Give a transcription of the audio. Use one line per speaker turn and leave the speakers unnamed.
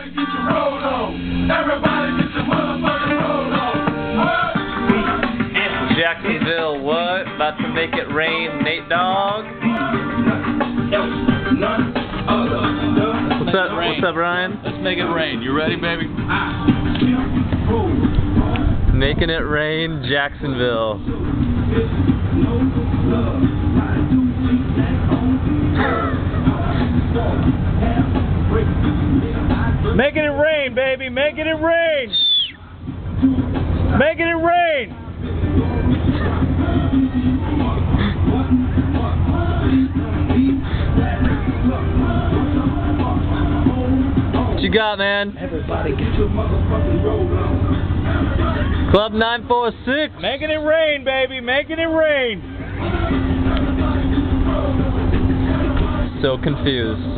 Everybody get your roll on. Everybody get your motherfucking roll on.
Jacksonville, what? About to make it rain, Nate Dogg? What's up, Ryan?
Let's make it rain. You ready, baby?
Making it rain, Jacksonville.
Making it rain, baby. Making it rain. Making it rain.
What you got, man?
Everybody get your motherfucking roll on.
Club 946.
Making it rain, baby. Making it rain.
So confused.